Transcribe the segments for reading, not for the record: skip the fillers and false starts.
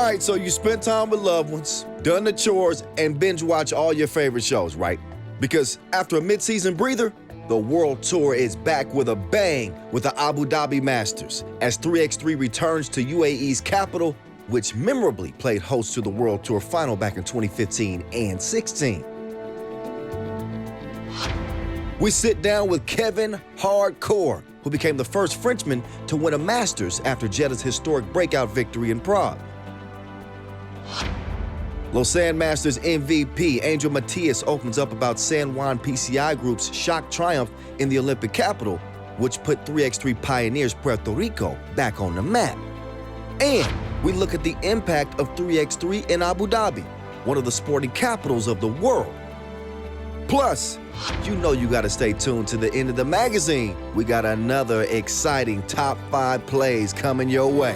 All right, so you spent time with loved ones, done the chores, and binge watch all your favorite shows, right? Because after a mid-season breather, the World Tour is back with a bang with the Abu Dhabi Masters as 3x3 returns to UAE's capital, which memorably played host to the World Tour final back in 2015 and 16. We sit down with Kevin Corre, who became the first Frenchman to win a Masters after Jeddah's historic breakout victory in Prague. Lausanne Masters MVP Angel Matias opens up about San Juan PCI Group's shock triumph in the Olympic capital, which put 3x3 pioneers Puerto Rico back on the map. And we look at the impact of 3x3 in Abu Dhabi, one of the sporting capitals of the world. Plus, you know you gotta stay tuned to the end of the magazine. We got another exciting top 5 plays coming your way.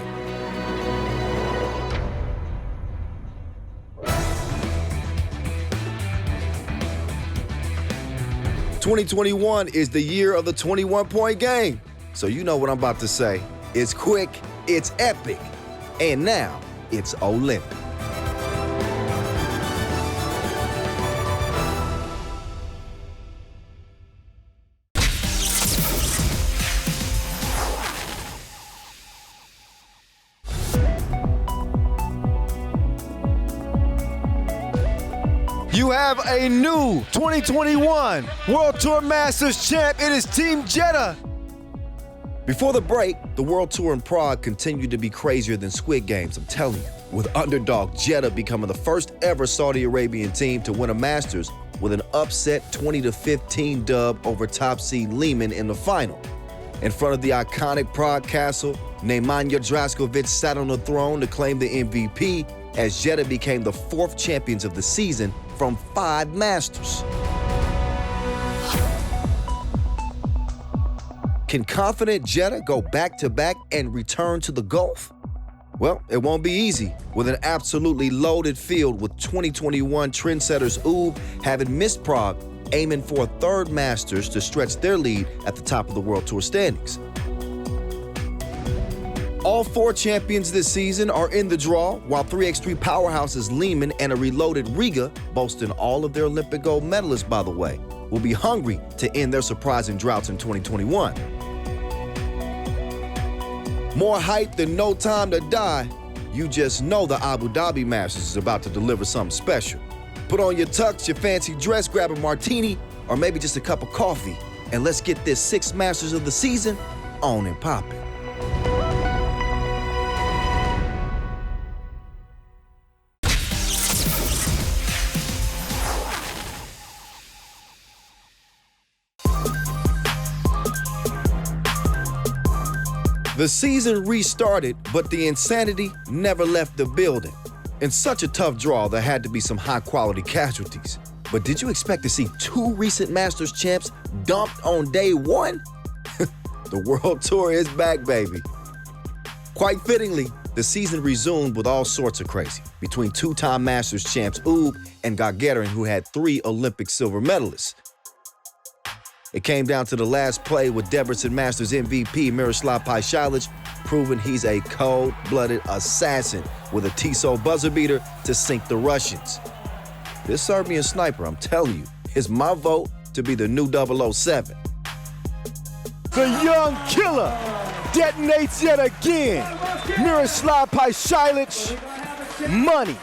'21 is the year of the 21-point game. So you know what I'm about to say. It's quick, it's epic, and now it's Olympic. You have a new 2021 World Tour Masters champ. It is Team Jeddah. Before the break, the World Tour in Prague continued to be crazier than Squid Games, I'm telling you, with underdog Jeddah becoming the first ever Saudi Arabian team to win a Masters with an upset 20-15 dub over top seed Lehman in the final. In front of the iconic Prague castle, Nemanja Draskovic sat on the throne to claim the MVP as Jeddah became the 4th champions of the season from 5 Masters. Can confident Jeddah go back-to-back and return to the Gulf? Well, it won't be easy with an absolutely loaded field with 2021 trendsetters Ub having missed Prague, aiming for a 3rd Masters to stretch their lead at the top of the World Tour standings. All 4 champions this season are in the draw, while 3x3 powerhouses Lehman and a reloaded Riga, boasting all of their Olympic gold medalists, by the way, will be hungry to end their surprising droughts in 2021. More hype than No Time to Die, you just know the Abu Dhabi Masters is about to deliver something special. Put on your tux, your fancy dress, grab a martini, or maybe just a cup of coffee, and let's get this 6th Masters of the season on and popping. The season restarted, but the insanity never left the building. In such a tough draw, there had to be some high-quality casualties. But did you expect to see 2 recent Masters champs dumped on day 1? The World Tour is back, baby. Quite fittingly, the season resumed with all sorts of crazy between 2-time Masters champs Ub and Gagarin, who had 3 Olympic silver medalists. It came down to the last play with Debrecen Masters MVP Miroslav Pajsilic proving he's a cold-blooded assassin with a Tissot buzzer beater to sink the Russians. This Serbian sniper, I'm telling you, is my vote to be the new 007. The young killer detonates yet again. Miroslav Pajsilic, money.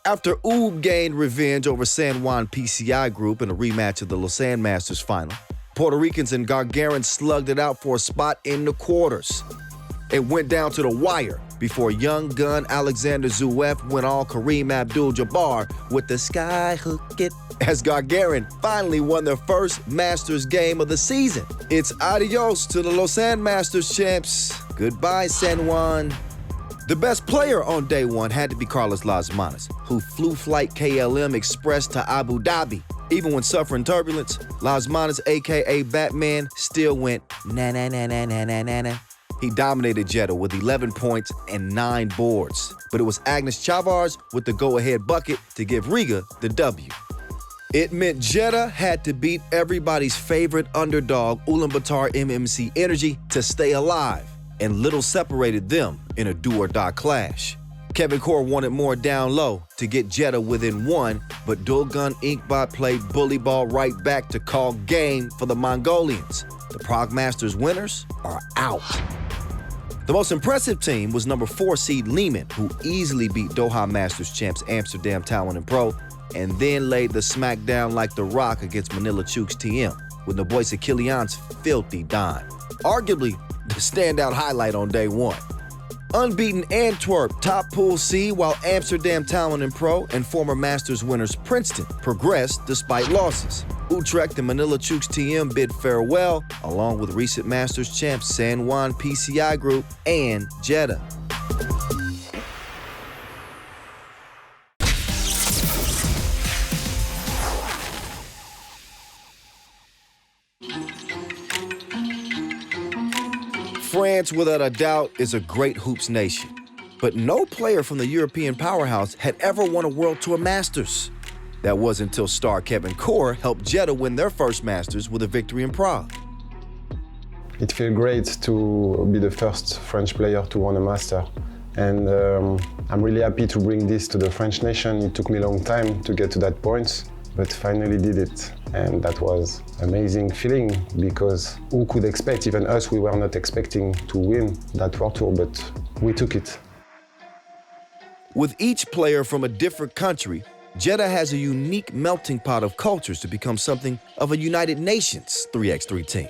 After Ub gained revenge over San Juan PCI Group in a rematch of the Lausanne Masters final, Puerto Ricans and Gagarin slugged it out for a spot in the quarters. It went down to the wire before young gun Alexander Zverev went all Kareem Abdul-Jabbar with the sky hook it as Gagarin finally won their first Masters game of the season. It's adios to the Lausanne Masters champs. Goodbye, San Juan. The best player on day 1 had to be Carlos Lasmanas, who flew flight KLM Express to Abu Dhabi. Even when suffering turbulence, Lasmanas, aka Batman, still went na-na-na-na-na-na-na. He dominated Jeddah with 11 points and 9 boards, but it was Agnes Chavars with the go-ahead bucket to give Riga the W. It meant Jeddah had to beat everybody's favorite underdog, Ulaanbaatar MMC Energy, to stay alive, and little separated them in a do-or-die clash. Kevin Corre wanted more down low to get Jeddah within one, but Dulgun Inkbot played bully ball right back to call game for the Mongolians. The Prague Masters winners are out. The most impressive team was number 4 seed Lehman, who easily beat Doha Masters champs Amsterdam Talon and Pro, and then laid the smackdown like the Rock against Manila Chooks TM, with Naboisa Kilian's filthy dime. Arguably the standout highlight on day one. Unbeaten Antwerp top pool C, while Amsterdam Talon and Pro and former Masters winners Princeton progressed despite losses. Utrecht and Manila Chooks TM bid farewell, along with recent Masters champs San Juan PCI Group and Jeddah. France, without a doubt, is a great hoops nation. But no player from the European powerhouse had ever won a World Tour Masters. That was until star Kevin Corre helped Jeddah win their first Masters with a victory in Prague. It feels great to be the first French player to win a Master. And I'm really happy to bring this to the French nation. It took me a long time to get to that point, but finally did it. And that was an amazing feeling, because who could expect, even us, we were not expecting to win that World Tour, but we took it. With each player from a different country, Jeddah has a unique melting pot of cultures to become something of a United Nations 3x3 team.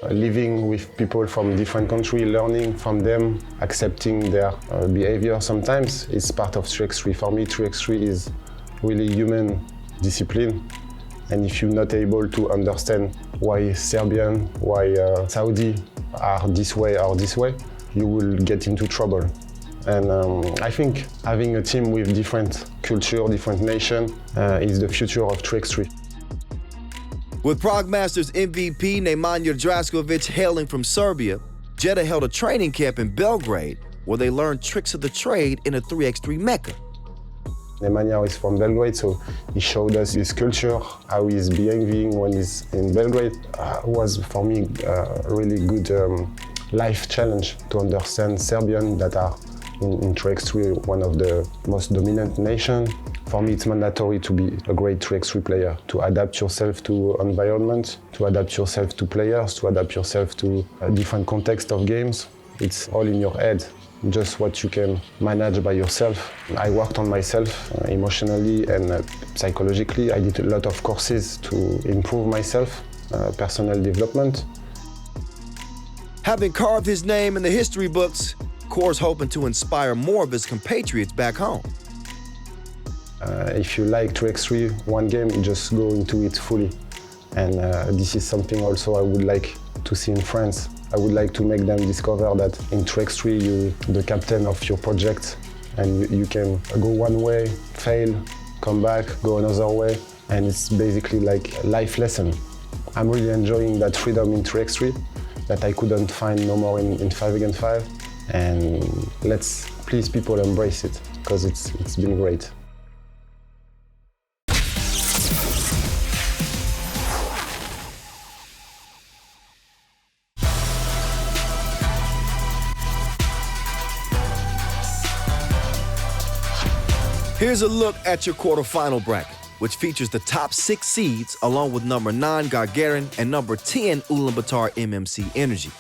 Living with people from different countries, learning from them, accepting their behavior sometimes, it's part of 3x3. For me, 3x3 is really human discipline. And if you're not able to understand why Serbian, why Saudi are this way or this way, you will get into trouble. And I think having a team with different culture, different nation is the future of 3x3. With Prague Masters MVP Nemanja Draskovic hailing from Serbia, Jeddah held a training camp in Belgrade where they learned tricks of the trade in a 3x3 mecca. Nemanja is from Belgrade, so he showed us his culture, how he's behaving when he's in Belgrade. Was for me a really good life challenge to understand Serbian that are in 3x3 one of the most dominant nations. For me, it's mandatory to be a great 3x3 player, to adapt yourself to environment, to adapt yourself to players, to adapt yourself to a different context of games. It's all in your head, just what you can manage by yourself. I worked on myself emotionally and psychologically. I did a lot of courses to improve myself, personal development. Having carved his name in the history books, Corre's hoping to inspire more of his compatriots back home. If you like 3x3, one game, just go into it fully. And this is something also I would like to see in France. I would like to make them discover that in 3x3 you're the captain of your project, and you can go one way, fail, come back, go another way, and it's basically like a life lesson. I'm really enjoying that freedom in 3x3 that I couldn't find no more in 5 against 5, and let's please people embrace it, because it's been great. Here's a look at your quarterfinal bracket, which features the top 6 seeds along with number 9 Gagarin and number 10 Ulaanbaatar MMC Energy.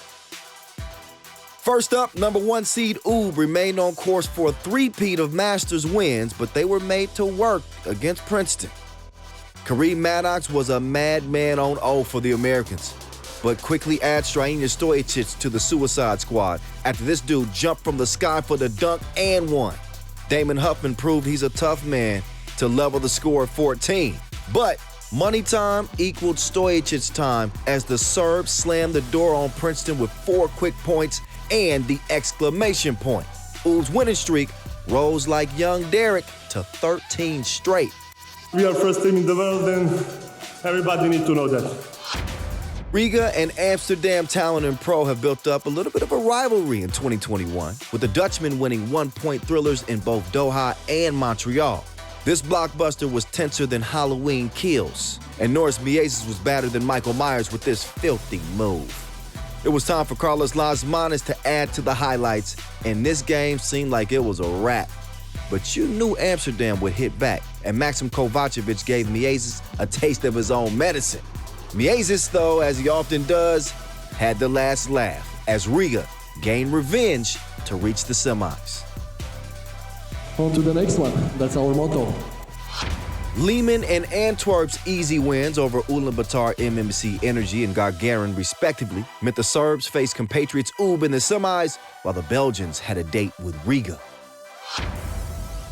First up, number 1 seed UB remained on course for a three-peat of Masters wins, but they were made to work against Princeton. Kareem Maddox was a madman on O for the Americans, but quickly adds Strahinja Stojicic to the suicide squad after this dude jumped from the sky for the dunk and won. Damon Huffman proved he's a tough man to level the score at 14. But money time equaled Stojicic's time as the Serb slammed the door on Princeton with 4 quick points and the exclamation point. UB's winning streak rose like young Derek to 13 straight. We are first team in the world, and everybody needs to know that. Riga and Amsterdam Talon and Pro have built up a little bit of a rivalry in 2021, with the Dutchmen winning 1-point thrillers in both Doha and Montreal. This blockbuster was tenser than Halloween Kills, and Norris Miasis was badder than Michael Myers with this filthy move. It was time for Carlos Lasmanis to add to the highlights, and this game seemed like it was a wrap. But you knew Amsterdam would hit back, and Maxim Kovacevic gave Matias a taste of his own medicine. Matias, though, as he often does, had the last laugh as Riga gained revenge to reach the semis. On to the next one. That's our motto. Lehman and Antwerp's easy wins over Ulaanbaatar MMC Energy and Gagarin, respectively, meant the Serbs faced compatriots UB in the semis, while the Belgians had a date with Riga.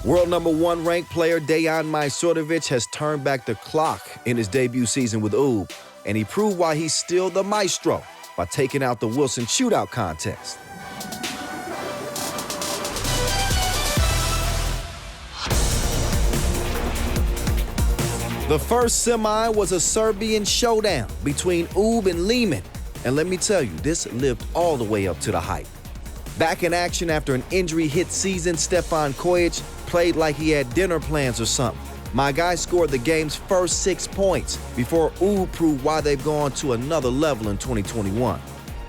World #1 ranked player Dejan Majstorovic has turned back the clock in his debut season with UB, and he proved why he's still the maestro by taking out the Wilson shootout contest. The first semi was a Serbian showdown between UB and Lehman, and let me tell you, this lived all the way up to the hype. Back in action after an injury-hit season, Stefan Kojic played like he had dinner plans or something. My guy scored the game's first 6 points before UB proved why they've gone to another level in 2021.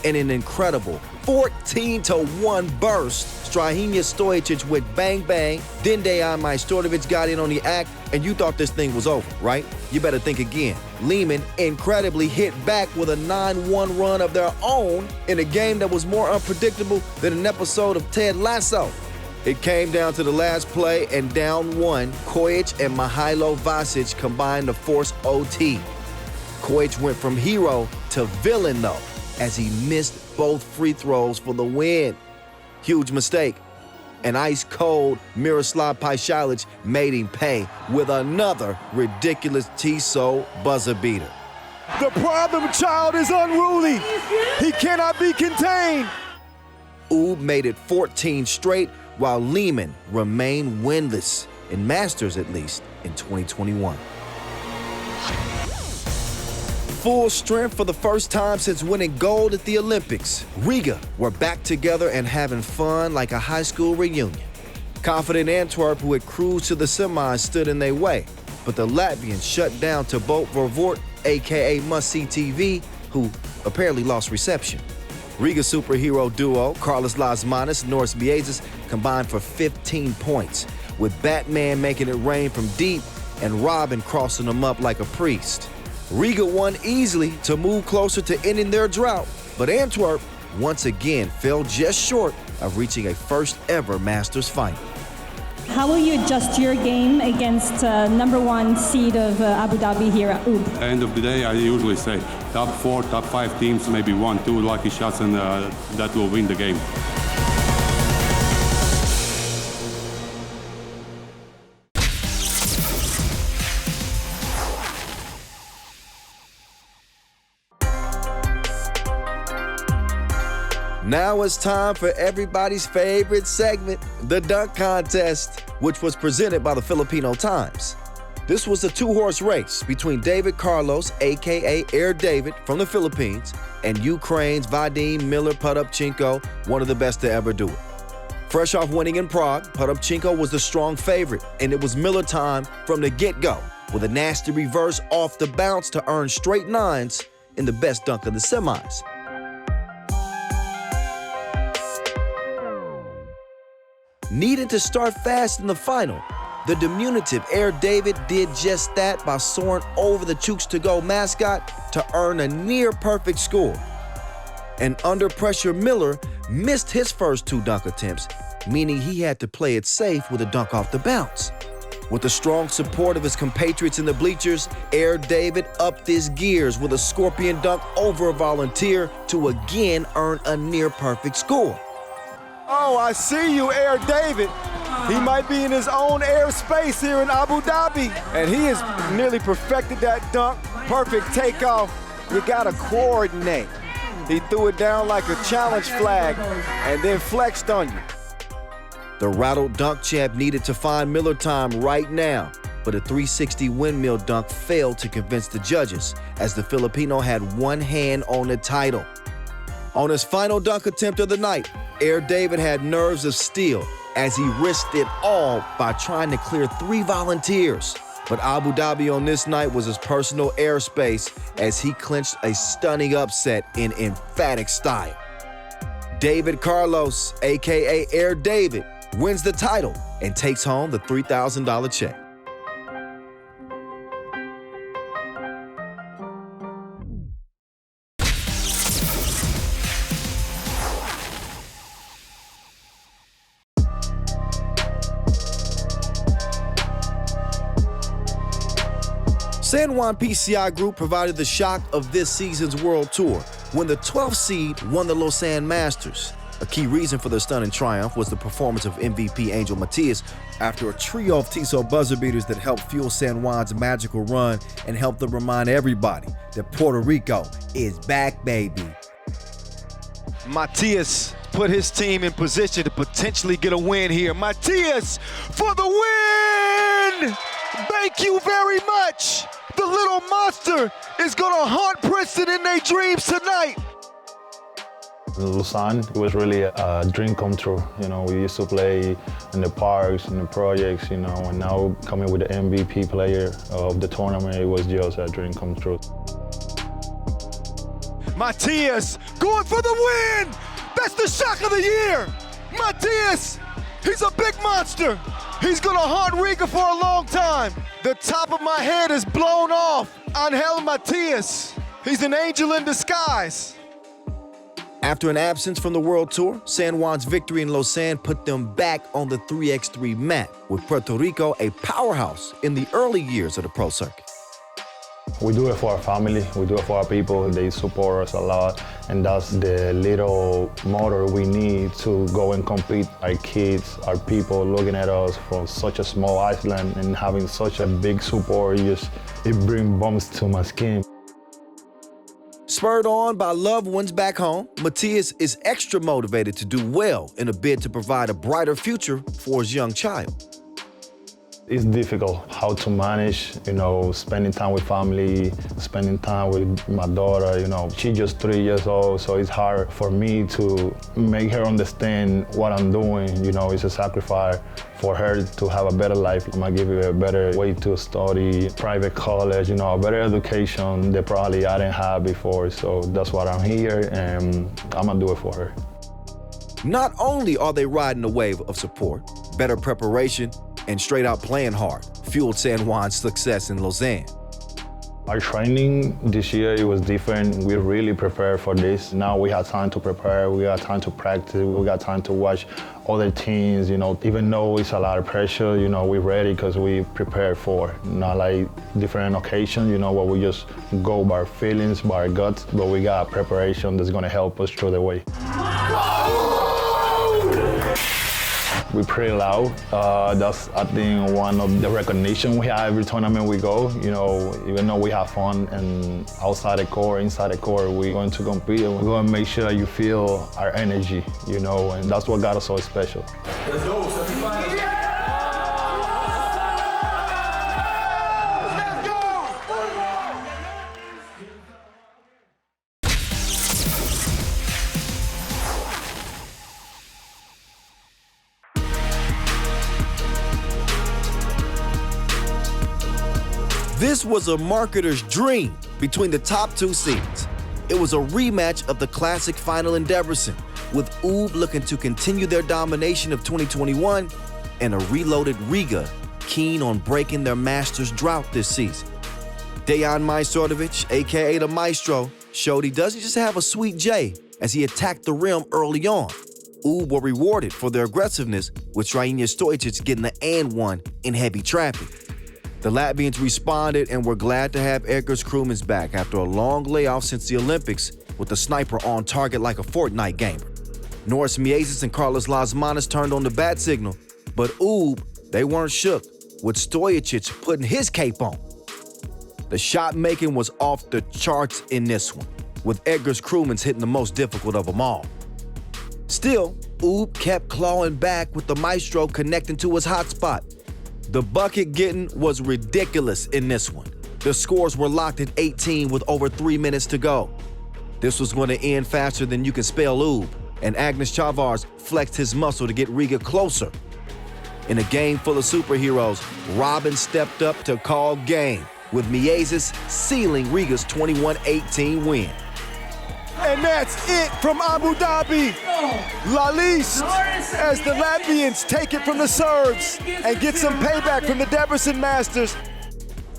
In an incredible 14-1 burst, Strahinja Stojicic went bang-bang, then Dejan Majstorovic got in on the act, and you thought this thing was over, right? You better think again. Lehman incredibly hit back with a 9-1 run of their own in a game that was more unpredictable than an episode of Ted Lasso. It came down to the last play, and down one, Kojic and Mihailo Vasic combined to force OT. Kojic went from hero to villain, though, as he missed both free throws for the win. Huge mistake. And ice-cold Miroslav Pajcilic made him pay with another ridiculous Tissot buzzer beater. The problem child is unruly. He cannot be contained. UB made it 14 straight, while Lehman remained winless, in Masters at least, in 2021. Full strength for the first time since winning gold at the Olympics, Riga were back together and having fun like a high school reunion. Confident Antwerp, who had cruised to the semis, stood in their way, but the Latvians shut down Thibaut Vervoort, aka Must-See TV, who apparently lost reception. Riga superhero duo Carlos Lasmanis and Norris Matias combined for 15 points, with Batman making it rain from deep and Robin crossing them up like a priest. Riga won easily to move closer to ending their drought, but Antwerp once again fell just short of reaching a first-ever Masters final. How will you adjust your game against #1 seed of Abu Dhabi here at UB? At the end of the day, I usually say top 4, top 5 teams, maybe 1, 2 lucky shots, and that will win the game. Now it's time for everybody's favorite segment, the dunk contest, which was presented by the Filipino Times. This was a 2-horse race between David Carlos, aka Air David from the Philippines, and Ukraine's Vadim Miller-Potapchenko, one of the best to ever do it. Fresh off winning in Prague, Potapchenko was the strong favorite, and it was Miller time from the get-go, with a nasty reverse off the bounce to earn straight 9s in the best dunk of the semis. Needed to start fast in the final, the diminutive Air David did just that by soaring over the Chooks to Go mascot to earn a near-perfect score. And under pressure, Miller missed his first 2 dunk attempts, meaning he had to play it safe with a dunk off the bounce. With the strong support of his compatriots in the bleachers, Air David upped his gears with a scorpion dunk over a volunteer to again earn a near-perfect score. Oh, I see you, Air David. He might be in his own airspace here in Abu Dhabi. And he has nearly perfected that dunk. Perfect takeoff. You gotta coordinate. He threw it down like a challenge flag and then flexed on you. The rattled dunk champ needed to find Miller time right now, but a 360 windmill dunk failed to convince the judges, as the Filipino had one hand on the title. On his final dunk attempt of the night, Air David had nerves of steel as he risked it all by trying to clear 3 volunteers. But Abu Dhabi on this night was his personal airspace as he clinched a stunning upset in emphatic style. David Carlos, aka Air David, wins the title and takes home the $3,000 check. San Juan PCI Group provided the shock of this season's World Tour when the 12th seed won the Lausanne Masters. A key reason for their stunning triumph was the performance of MVP Angel Matias after a trio of Tissot buzzer beaters that helped fuel San Juan's magical run and helped them remind everybody that Puerto Rico is back, baby. Matias put his team in position to potentially get a win here. Matias for the win! Thank you very much. The little monster is gonna haunt Princeton in their dreams tonight. In Lausanne, it was really a dream come true. You know, we used to play in the parks, in the projects, you know, and now coming with the MVP player of the tournament, it was just a dream come true. Matias going for the win! That's the shock of the year! Matias, he's a big monster. He's gonna haunt Riga for a long time. The top of my head is blown off. Angel Matias, he's an angel in disguise. After an absence from the World Tour, San Juan's victory in Lausanne put them back on the 3x3 map, with Puerto Rico a powerhouse in the early years of the pro circuit. We do it for our family, we do it for our people. They support us a lot, and that's the little motor we need to go and compete. Our kids, our people looking at us from such a small island and having such a big support, it brings bumps to my skin. Spurred on by loved ones back home, Matias is extra motivated to do well in a bid to provide a brighter future for his young child. It's difficult how to manage, you know, spending time with family, spending time with my daughter, you know. She's just 3 years old, so it's hard for me to make her understand what I'm doing. You know, it's a sacrifice for her to have a better life. I'm gonna give her a better way to study, private college, you know, a better education that probably I didn't have before. So that's why I'm here, and I'm gonna do it for her. Not only are they riding a wave of support, better preparation, and straight out playing hard fueled San Juan's success in Lausanne. Our training this year, it was different. We really prepared for this. Now we have time to prepare, we got time to practice, we got time to watch other teams, you know. Even though it's a lot of pressure, you know, we're ready because we prepared for. Not like different occasions, you know, where we just go by our feelings, by our guts, but we got preparation that's gonna help us through the way. We're pretty loud. That's, I think, one of the recognition we have every tournament we go. You know, even though we have fun and outside the court, inside the court, we're going to compete and we're going to make sure you feel our energy, you know, and that's what got us so special. Let's go, semifinals. This was a marketer's dream between the top two seeds. It was a rematch of the classic final in Debrecen, with UB looking to continue their domination of 2021 and a reloaded Riga keen on breaking their Masters drought this season. Dejan Majstorovic, aka the Maestro, showed he doesn't just have a sweet J as he attacked the rim early on. UB were rewarded for their aggressiveness, with Strahinja Stojic getting the and one in heavy traffic. The Latvians responded and were glad to have Edgars Krumins back after a long layoff since the Olympics, with the sniper on target like a Fortnite gamer. Norris Miezis and Carlos Lasmanis turned on the bat signal, but UB, they weren't shook, with Stojic putting his cape on. The shot making was off the charts in this one, with Edgars Krumins hitting the most difficult of them all. Still, UB kept clawing back with the Maestro connecting to his hotspot. The bucket getting was ridiculous in this one. The scores were locked at 18 with over 3 minutes to go. This was going to end faster than you can spell UB, and Agnes Chavars flexed his muscle to get Riga closer. In a game full of superheroes, Robin stepped up to call game, with Matias sealing Riga's 21-18 win. And that's it from Abu Dhabi. La Liste, as the Latvians take it from the Serbs and get some payback from the Debrecen Masters.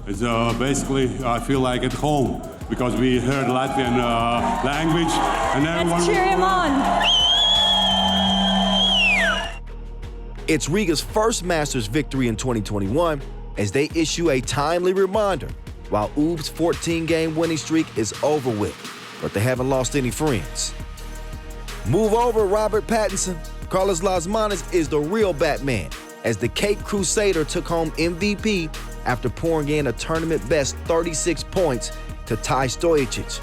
It's basically, I feel like at home because we heard Latvian language and everyone. Let's cheer him on. It's Riga's first Masters victory in 2021 as they issue a timely reminder while UB's 14-game winning streak is over with, but they haven't lost any friends. Move over, Robert Pattinson. Carlos Lasmanis is the real Batman as the Cape Crusader took home MVP after pouring in a tournament-best 36 points to tie Stojicic.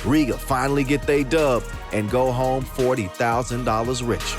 Riga finally get they dub and go home $40,000 rich.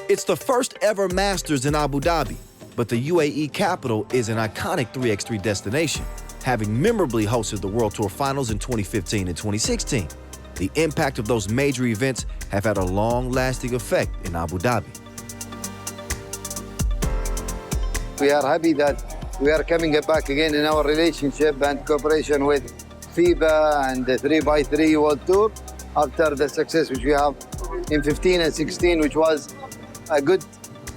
It's the first ever Masters in Abu Dhabi, but the UAE capital is an iconic 3x3 destination, having memorably hosted the World Tour Finals in 2015 and 2016. The impact of those major events have had a long-lasting effect in Abu Dhabi. We are happy that we are coming back again in our relationship and cooperation with FIBA and the 3x3 World Tour after the success which we have in 15 and 16, which was a good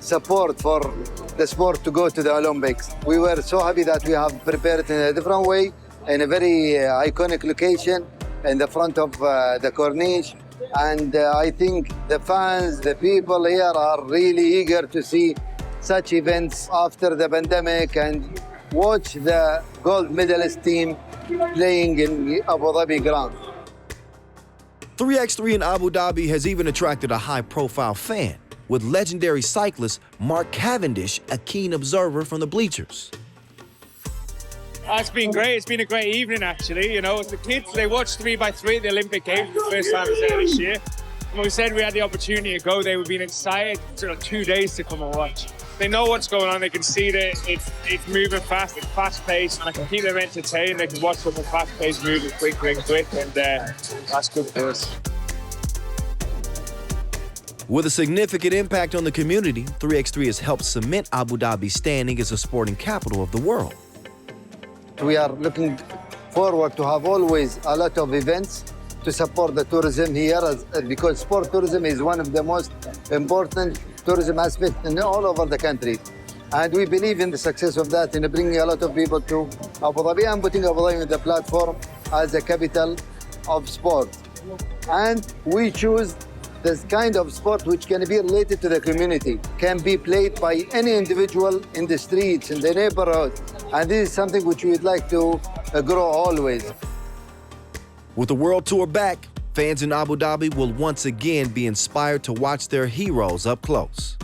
support for the sport to go to the Olympics. We were so happy that we have prepared in a different way, in a very iconic location in the front of the Corniche. And I think the fans, the people here are really eager to see such events after the pandemic and watch the gold medalist team playing in Abu Dhabi ground. 3x3 in Abu Dhabi has even attracted a high-profile fan, with legendary cyclist Mark Cavendish a keen observer from the bleachers. It's been great. It's been a great evening, actually. You know, the kids, they watched 3x3 at the Olympic Games for the first time this year. When we said we had the opportunity to go, they were being excited for 2 days to come and watch. They know what's going on. They can see that it's moving fast, it's fast-paced, and I can keep them entertained. They can watch something fast-paced, moving quick, and that's good for us. With a significant impact on the community, 3x3 has helped cement Abu Dhabi's standing as a sporting capital of the world. We are looking forward to have always a lot of events to support the tourism here, because sport tourism is one of the most important tourism aspects in all over the country. And we believe in the success of that, in bringing a lot of people to Abu Dhabi and putting Abu Dhabi on the platform as a capital of sport. And we choose this kind of sport which can be related to the community, can be played by any individual in the streets, in the neighborhood. And this is something which we would like to grow always. With the World Tour back, fans in Abu Dhabi will once again be inspired to watch their heroes up close.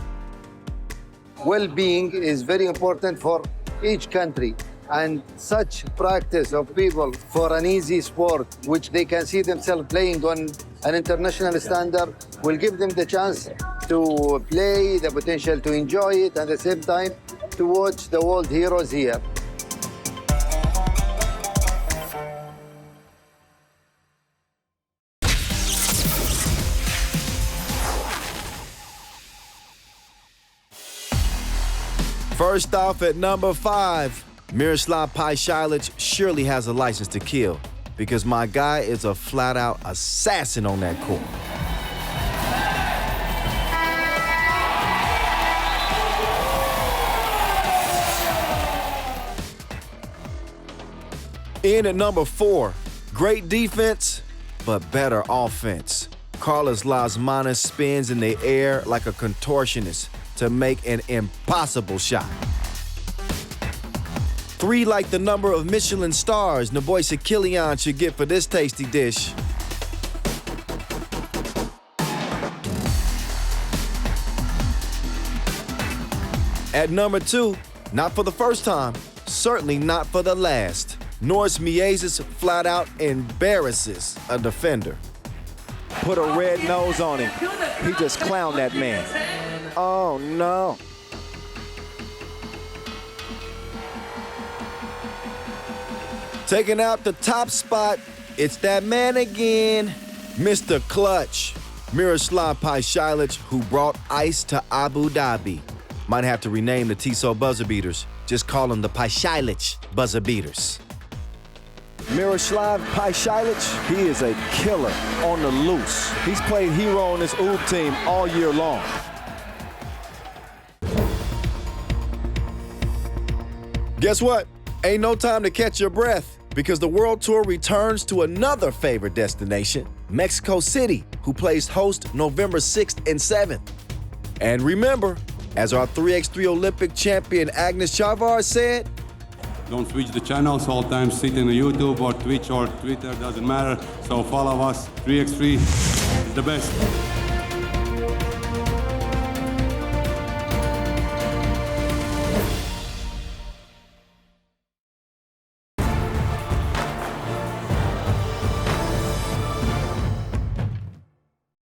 Well-being is very important for each country. And such practice of people for an easy sport, which they can see themselves playing on an international standard, will give them the chance to play, the potential to enjoy it, and at the same time to watch the world heroes here. First off at number 5, Miroslav Pajsilic surely has a license to kill because my guy is a flat-out assassin on that court. In at number 4, great defense, but better offense. Carlos Lasmanis spins in the air like a contortionist to make an impossible shot. 3 like the number of Michelin stars Naboisa Kilian should get for this tasty dish. At number 2, not for the first time, certainly not for the last, Norris Matias flat out embarrasses a defender. put a red nose on him. He just clowned that man. Oh, no. Taking out the top spot, it's that man again, Mr. Clutch, Miroslav Pajsic, who brought ice to Abu Dhabi. Might have to rename the Tissot buzzer beaters. Just call them the Pajsic buzzer beaters. Miroslav Pajsic, he is a killer on the loose. He's played hero on this OOB team all year long. Guess what? Ain't no time to catch your breath because the World Tour returns to another favorite destination, Mexico City, who plays host November 6th and 7th. And remember, as our 3x3 Olympic champion Agnes Chavar said, Don't switch the channels all time, sit in the YouTube or Twitch or Twitter, doesn't matter. So follow us, 3x3 is the best.